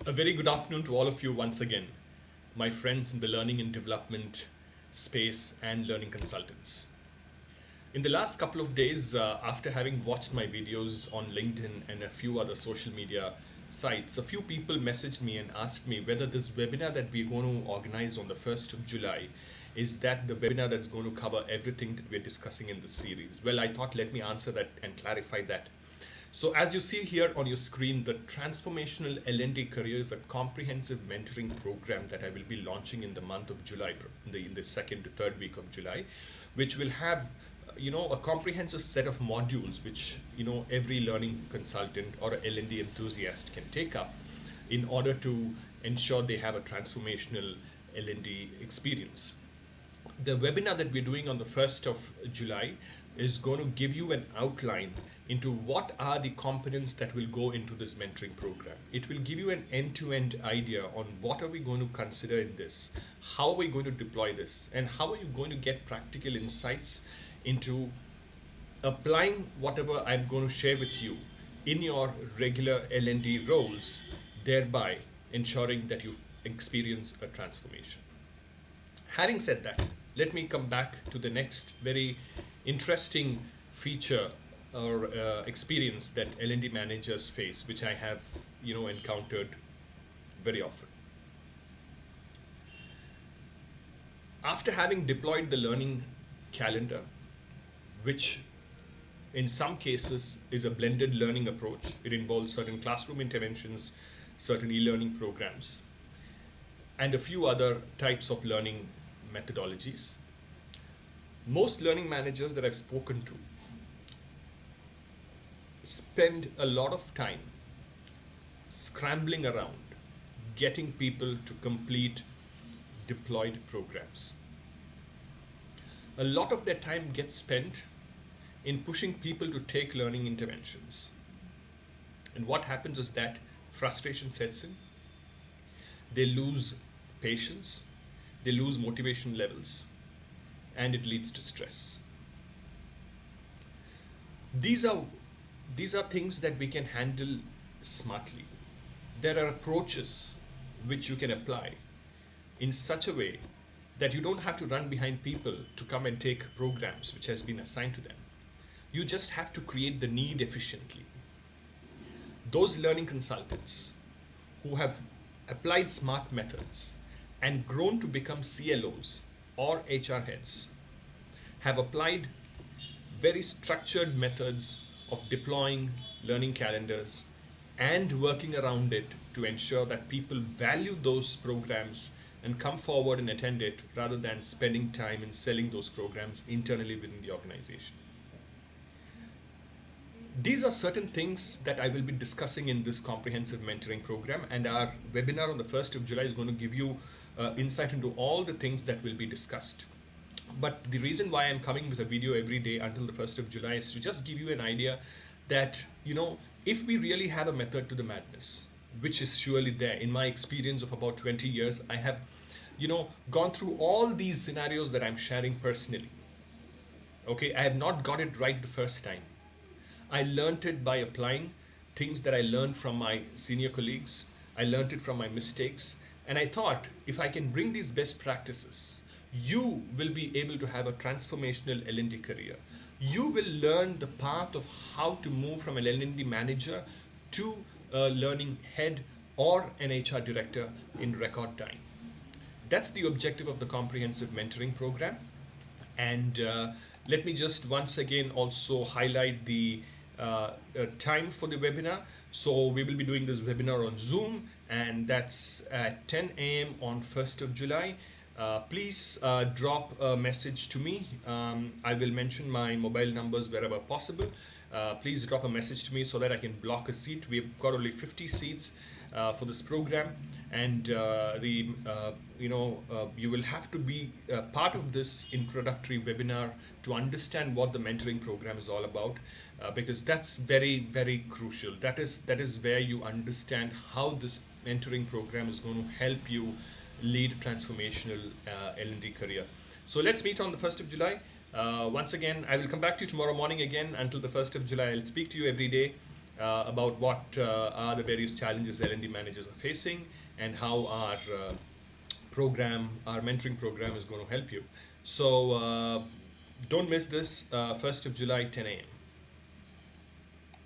A very good afternoon to all of you once again, my friends in the learning and development space and learning consultants. In the last couple of days, after having watched my videos on LinkedIn and a few other social media sites, a few people messaged me and asked me whether this webinar that we're going to organize on the 1st of July is that the webinar that's going to cover everything that we're discussing in this series. Well, I thought let me answer that and clarify that. So as you see here on your screen, the Transformational L&D Career is a comprehensive mentoring program that I will be launching in the month of July, in the second to third week of July, which will have a comprehensive set of modules which every learning consultant or a L&D enthusiast can take up in order to ensure they have a transformational L&D experience. The webinar that we're doing on the 1st of July is going to give you an outline into what are the components that will go into this mentoring program. It will give you an end-to-end idea on what are we going to consider in this, how are we going to deploy this, and how are you going to get practical insights into applying whatever I'm going to share with you in your regular L&D roles, thereby ensuring that you experience a transformation. Having said that, let me come back to the next very interesting feature or experience that L&D managers face, which I have encountered very often. After having deployed the learning calendar, which in some cases is a blended learning approach, it involves certain classroom interventions, certain e-learning programs, and a few other types of learning methodologies. Most learning managers that I've spoken to spend a lot of time scrambling around getting people to complete deployed programs. A lot of their time gets spent in pushing people to take learning interventions. And what happens is that frustration sets in, they lose patience, they lose motivation levels, and it leads to stress. These are things that we can handle smartly. There are approaches which you can apply in such a way that you don't have to run behind people to come and take programs which has been assigned to them. You just have to create the need efficiently. Those learning consultants who have applied smart methods and grown to become CLOs or HR heads have applied very structured methods of deploying learning calendars and working around it to ensure that people value those programs and come forward and attend it rather than spending time in selling those programs internally within the organization. These are certain things that I will be discussing in this comprehensive mentoring program, and our webinar on the 1st of July is going to give you insight into all the things that will be discussed. But the reason why I'm coming with a video every day until the 1st of July is to just give you an idea that, if we really have a method to the madness, which is surely there. In my experience of about 20 years, I have, gone through all these scenarios that I'm sharing personally. Okay, I have not got it right the first time. I learned it by applying things that I learned from my senior colleagues. I learned it from my mistakes. And I thought if I can bring these best practices, you will be able to have a transformational L&D career. You will learn the path of how to move from an L&D manager to a learning head or an HR director in record time. That's the objective of the comprehensive mentoring program. And let me just once again also highlight the time for the webinar. So we will be doing this webinar on Zoom, and that's at 10 a.m. on 1st of July. Please drop a message to me. I will mention my mobile numbers wherever possible. Please drop a message to me so that I can block a seat. We've got only 50 seats for this program, and you will have to be part of this introductory webinar to understand what the mentoring program is all about, because that's very, very crucial. That is where you understand how this mentoring program is going to help you lead a transformational L&D career. So let's meet on the 1st of July. Once again, I will come back to you tomorrow morning again until the 1st of July. I'll speak to you every day. about what are the various challenges L&D managers are facing and how our mentoring program is going to help you. So don't miss this, 1st of July, 10 a.m.